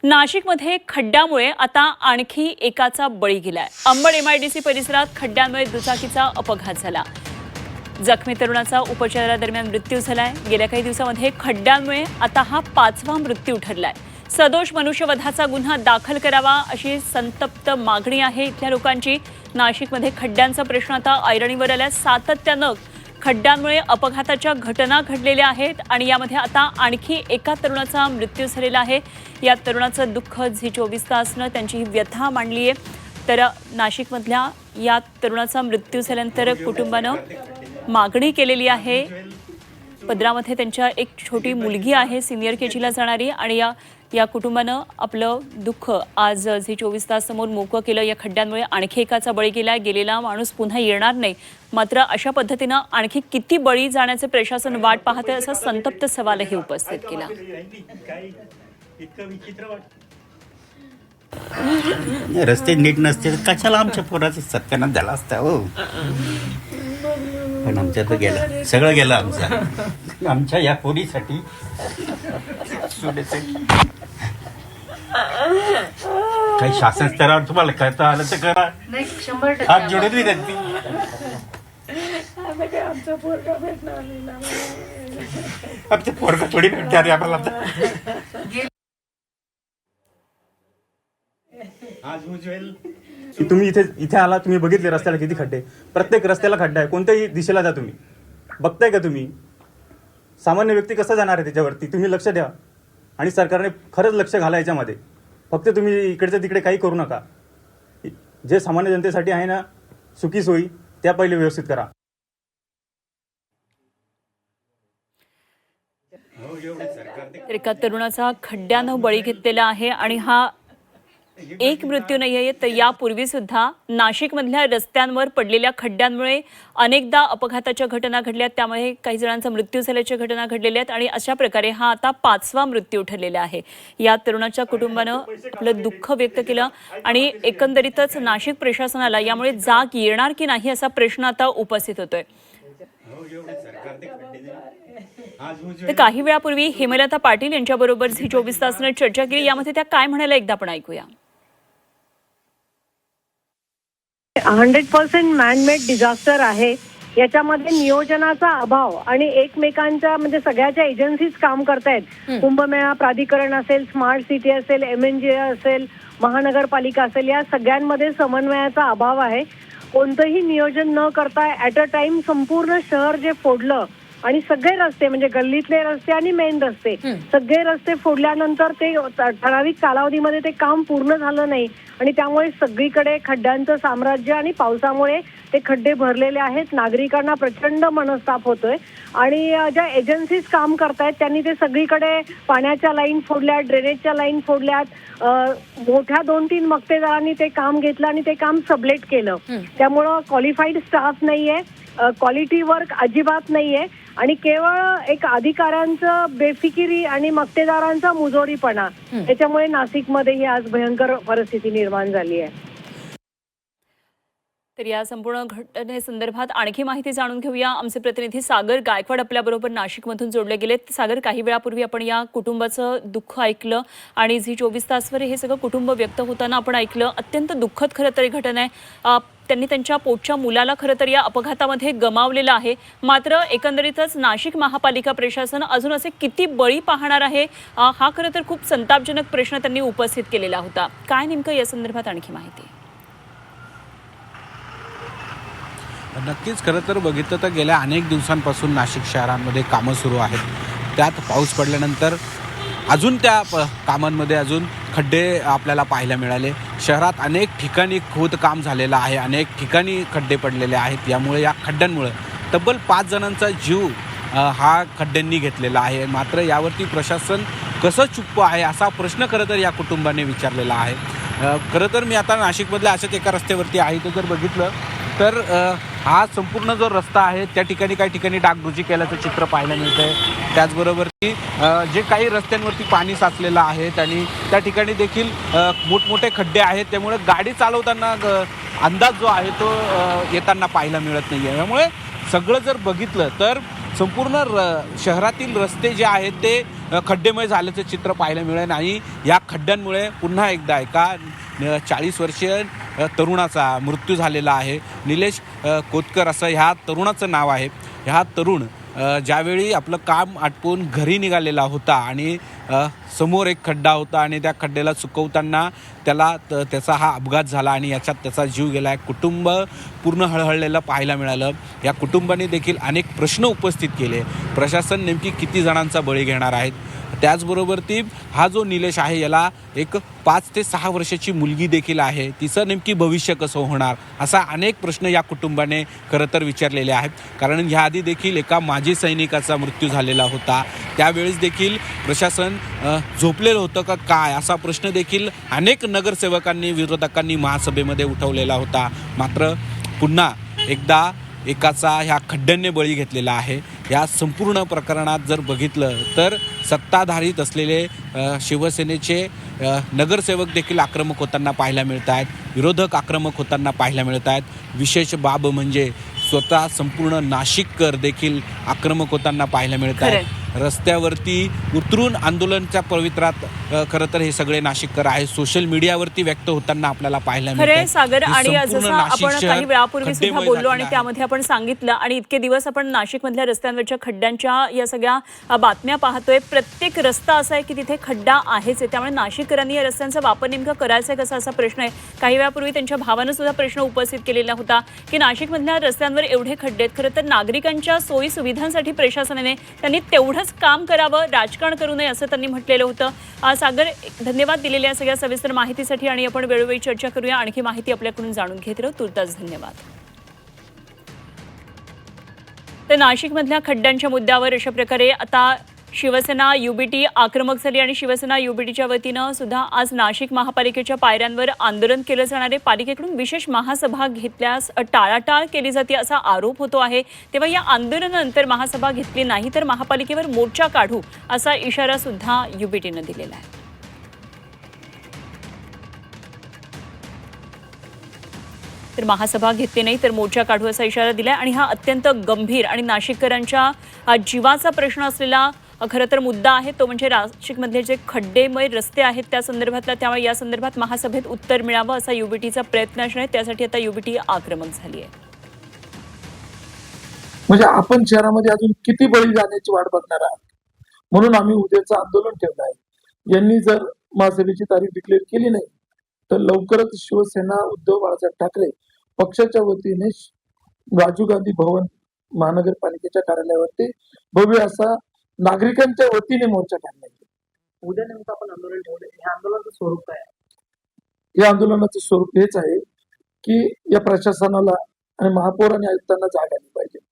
नाशिकमध्ये खड्ड्यामुळे आता आणखी एकाचा बळी गेलाय। अंबड MIDC परिसरात खड्ड्यांमुळे दुचाकीचा अपघात झाला। जखमी तरुणाचा उपचारादरम्यान मृत्यू झालाय। गेल्या काही दिवसांमध्ये खड्ड्यांमुळे आता हा 5वा मृत्यू ठरलाय। सदोष मनुष्यवधाचा गुन्हा दाखल करावा अशी संतप्त मागणी आहे इथल्या लोकांची। नाशिकमध्ये खड्ड्यांचा प्रश्न आता ऐरणीवर आलाय। सातत्यानं खड्ड्यांमुळे अपघाताच्या घटना घडलेल्या आहेत आणि यामध्ये आता आणखी एका तरुणाचा मृत्यू झालेला आहे। या तरुणाचं दुःख झी24 तासनं त्यांची ही व्यथा मांडली आहे। तर नाशिकमधल्या या तरुणाचा मृत्यू झाल्यानंतर कुटुंबानं मागणी केलेली आहे। पदरामध्ये त्यांच्या एक छोटी मुलगी आहे, सिनियर KGला जाणारी, आणि या कुटुंबानं आपलं दुःख आज झी24 तास समोर मोकळं केलं। या खड्ड्यांमुळे आणखी एकाचा बळी गेला। गेलेला माणूस पुन्हा येणार नाही, मात्र अशा पद्धतीनं आणखी किती बळी जाण्याचे प्रशासन वाट पाहते असा संतप्त सवालही उपस्थित केला। रस्ते नीट नसते कशाला आमच्या पोराचा सत्यानाश झाला असता हो। पण आमच्या तर गेलं, सगळं गेलं आमचं, आमच्या या पोरीसाठी। काही शासन स्तरावर तुम्हाला करता आलं तर करा, हात जोडत मी त्यांनी। आमचं पोरगा थोडी भेटणार आम्हाला आज उज्ज्वल। तुम्ही इथे आला, तुम्ही बघितले रस्त्याला किती खड्डे, प्रत्येक रस्त्याला खड्डा आहे। कोणत्याही दिशेला जा तुम्ही, बघताय का तुम्ही? सामान्य व्यक्ती कसा जाणार आहे त्याच्यावरती? तुम्ही लक्ष द्या आणि सरकारने खरंच लक्ष घाला याच्यामध्ये। फक्त तुम्ही इकडच्या तिकडे काही करू नका। जे सामान्य जनतेसाठी आहे ना सुखी सोयी, त्या पहिले व्यवस्थित करा। एका तरुणाचा खड्ड्यानं बळी घेतलेला आहे आणि हा एक मृत्यू नाहीये, तर यापूर्वी सुद्धा नाशिकमधल्या रस्त्यांवर पडलेल्या खड्ड्यांमुळे अनेकदा अपघाताच्या घटना घडल्यात। त्यामुळे काही जणांचा मृत्यू झाल्याच्या घटना घडलेल्या आहेत आणि अशा प्रकारे हा आता 5वा मृत्यू ठरलेला आहे। या तरुणाच्या कुटुंबानं आपलं दुःख व्यक्त केलं आणि एकंदरीतच नाशिक प्रशासनाला यामुळे जाग येणार की नाही असा प्रश्न आता उपस्थित होतोय। तर काही वेळापूर्वी हेमलता पाटील यांच्याबरोबर झी24 तासनं चर्चा केली। यामध्ये त्या काय म्हणाल्या एकदा आपण ऐकूया। 100% मॅनमेड डिझास्टर आहे। याच्यामध्ये नियोजनाचा अभाव आणि एकमेकांच्या म्हणजे सगळ्याच्या एजन्सीज काम करतायत। कुंभमेळा प्राधिकरण असेल, स्मार्ट सिटी असेल, MNGA असेल, महानगरपालिका असेल, या सगळ्यांमध्ये समन्वयाचा अभाव आहे। कोणतंही नियोजन न करता ऍट अ टाइम संपूर्ण शहर जे फोडलं आणि सगळे रस्ते म्हणजे गल्लीतले रस्ते आणि मेन रस्ते सगळे रस्ते फोडल्यानंतर ते ठराविक कालावधीमध्ये ते काम पूर्ण झालं नाही आणि त्यामुळे सगळीकडे खड्ड्यांचं साम्राज्य आणि पावसामुळे ते खड्डे भरलेले आहेत। नागरिकांना प्रचंड मनस्ताप होतोय आणि ज्या एजन्सीज काम करतायत त्यांनी ते सगळीकडे पाण्याच्या लाईन फोडल्यात, ड्रेनेजच्या लाईन फोडल्यात। मोठ्या 2-3 मक्तेदारांनी ते काम घेतलं आणि ते काम सबलेट केलं। त्यामुळं क्वालिफाईड स्टाफ नाहीये, क्वालिटी वर्क अजिबात नाहीये आणि केवळ एक अधिकाऱ्यांचं बेफिकिरी आणि मक्तेदारांचा मुजोरीपणा, त्याच्यामुळे नाशिकमध्ये ही आज भयंकर परिस्थिती निर्माण झाली आहे। तर या संपूर्ण घटनेसंदर्भात आणखी माहिती जाणून घेऊया। आमचे प्रतिनिधी सागर गायकवाड आपल्याबरोबर नाशिकमधून जोडले गेलेत। सागर, काही वेळापूर्वी आपण या कुटुंबाचं दुःख ऐकलं आणि झी24 तासवर हे सगळं कुटुंब व्यक्त होताना आपण ऐकलं। अत्यंत दुःखद खरं तर घटना आहे। त्यांनी त्यांच्या पोटच्या मुलाला खरं तर या अपघातामध्ये गमावलेलं आहे। मात्र एकंदरीतच नाशिक महापालिका प्रशासन अजून असे किती बळी पाहणार आहे, हा खरं तर खूप संतापजनक प्रश्न त्यांनी उपस्थित केलेला होता। काय नेमकं या संदर्भात आणखी माहिती? नक्कीच, खरं तर बघितलं तर गेल्या अनेक दिवसांपासून नाशिक शहरांमध्ये कामं सुरू आहेत। त्यात पाऊस पडल्यानंतर अजून त्या कामांमध्ये अजून खड्डे आपल्याला पाहायला मिळाले। शहरात अनेक ठिकाणी खोदकाम झालेलं आहे, अनेक ठिकाणी खड्डे पडलेले आहेत। यामुळे या खड्ड्यांमुळे तब्बल 5 जणांचा जीव हा खड्ड्यांनी घेतलेला आहे। मात्र यावरती प्रशासन कसं चुप्प आहे असा प्रश्न खरं तर या कुटुंबाने विचारलेला आहे। खरं तर मी आता नाशिकमधल्या अशाच एका रस्त्यावरती आहे। तो जर बघितलं तर हा संपूर्ण जो रस्ता आहे त्या ठिकाणी काही ठिकाणी डागडुजी केल्याचं चित्र पाहायला मिळतंय। त्याचबरोबर की जे काही रस्त्यांवरती पाणी साचलेलं आहे आणि त्या ठिकाणी देखील मोठमोठे खड्डे आहेत। त्यामुळे गाडी चालवताना अंदाज जो आहे तो येताना पाहायला मिळत नाही आहे। त्यामुळे सगळं जर बघितलं तर संपूर्ण शहरातील रस्ते जे आहेत ते खड्डेमय झाल्याचं चित्र पाहायला मिळेल आणि या खड्ड्यांमुळे पुन्हा एकदा एका 40 वर्षीय तरुणाचा मृत्यू झालेला आहे. निलेश कोतकर असं ह्या तरुणाचं नाव आहे. ह्या तरुण ज्यावेळी आपलं काम आटपून घरी निघालेला होता आणि समोर एक खड्डा होता आणि त्या खड्ड्याला चुकवताना त्याचा हा अपघात झाला आणि याच्यात त्याचा जीव गेला आहे. कुटुंब पूर्ण हळहळलेलं पाहायला मिळालं. या कुटुंबाने देखील अनेक प्रश्न उपस्थित केले. प्रशासन नेमकी किती जणांचा बळी घेणार आहेत. त्याचबरोबर हा जो निलेश आहे याला एक 5 ते 6 वर्षाची मुलगी देखील आहे. तिचं नेमकी भविष्य कसं होणार असा अनेक प्रश्न या कुटुंबाने खरं तर विचारलेले आहेत. कारण ह्याआधी देखील एका माजी सैनिकाचा मृत्यू झालेला होता. त्यावेळेस देखील प्रशासन झोपलेलं होतं का काय असा प्रश्न देखील अनेक नगरसेवकांनी विरोधकांनी महासभेमध्ये उठवलेला होता. मात्र पुन्हा एकदा एकाचा ह्या खड्ड्यांनी बळी घेतलेला आहे. या संपूर्ण प्रकरणात जर बघितलं तर सत्ताधारीत असलेले शिवसेनेचे नगरसेवक देखील आक्रमक होताना पाहायला मिळत आहेत. विरोधक आक्रमक होताना पाहायला मिळत आहेत. विशेष बाब म्हणजे स्वतः संपूर्ण नाशिककर देखील आक्रमक होताना पाहायला मिळत आहेत. रस्त्यावरती उतरून आंदोलनाच्या पवित्रात खरं तर हे सगळे नाशिककर आहेत. सोशल मीडियावरती व्यक्त होताना आपल्याला पाहायला मिळत सागर. आणि जसं आपण काही वेळापूर्वी सुद्धा बोललो आणि त्यामध्ये आपण सांगितलं आणि इतके दिवस आपण नाशिकमधल्या रस्त्यांवरच्या खड्ड्यांच्या या सगळ्या बातम्या पाहतोय. प्रत्येक रस्ता असा आहे की तिथे खड्डा आहेच आहे. त्यामुळे नाशिककरांनी या रस्त्यांचा वापर नेमका करायचा आहे कसा असा प्रश्न आहे. काही वेळापूर्वी त्यांच्या भावानं सुद्धा प्रश्न उपस्थित केलेला होता की नाशिकमधल्या रस्त्यांवर एवढे खड्डे आहेत. खरं तर नागरिकांच्या सोयी सुविधांसाठी प्रशासनाने त्यांनी तेवढंच काम करावं, राजकारण करू नये असं त्यांनी म्हटलेलं होतं. सागर, धन्यवाद दिलेल्या सगळ्या सविस्तर माहितीसाठी आणि आपण वेळोवेळी चर्चा करूया. आणखी माहिती आपल्याकडून जाणून घेत राहू. तुर्तास धन्यवाद. तर नाशिकमधल्या खड्ड्यांच्या मुद्द्यावर अशा प्रकारे आता शिवसेना युबीटी आक्रमक झाली आणि शिवसेना युबीटीच्या वतीनं सुद्धा आज नाशिक महापालिकेच्या पायऱ्यांवर आंदोलन केलं जाणार आहे. पालिकेकडून विशेष महासभा घेतल्यास टाळाटाळ केली जाते असा आरोप होतो आहे. तेव्हा या आंदोलनानंतर महासभा घेतली नाही तर महापालिकेवर मोर्चा काढू असा इशारा सुद्धा युबीटीनं दिलेला आहे. तर महासभा घेतली नाही तर मोर्चा काढू असा इशारा दिलाय आणि हा अत्यंत गंभीर आणि नाशिककरांच्या जीवाचा प्रश्न असलेला खरं तर मुद्दा आहे. तो म्हणजे नाशिकमधले जे खड्डेमय रस्ते आहेत त्या संदर्भातला. त्यामुळे या संदर्भात महासभेत उत्तर मिळावं असा युबीटीचा प्रयत्न असणार आहे. त्यासाठी आता युबीटी आक्रमक झाली आहे. म्हणजे आपण शहरामध्ये अजून किती बळी जाण्याची वाट बघणार आहात. म्हणून आम्ही उद्याचं आंदोलन ठेवलं आहे. यांनी जर महासभेची तारीख डिक्लेअर केली नाही तर लवकरच शिवसेना उद्धव बाळासाहेब ठाकरे पक्षाच्या वतीने राजीव गांधी भवन महानगरपालिकेच्या कार्यालयावरती भव्य असा नागरिकांच्या वतीने मोर्चा काढण्यात येईल. उद्या नेमकं आपण आंदोलन ठेवले. हे आंदोलनाचं स्वरूप काय आहे? या आंदोलनाचं स्वरूप हेच आहे की या प्रशासनाला आणि महापौर आणि आयुक्तांना जाग आली पाहिजे.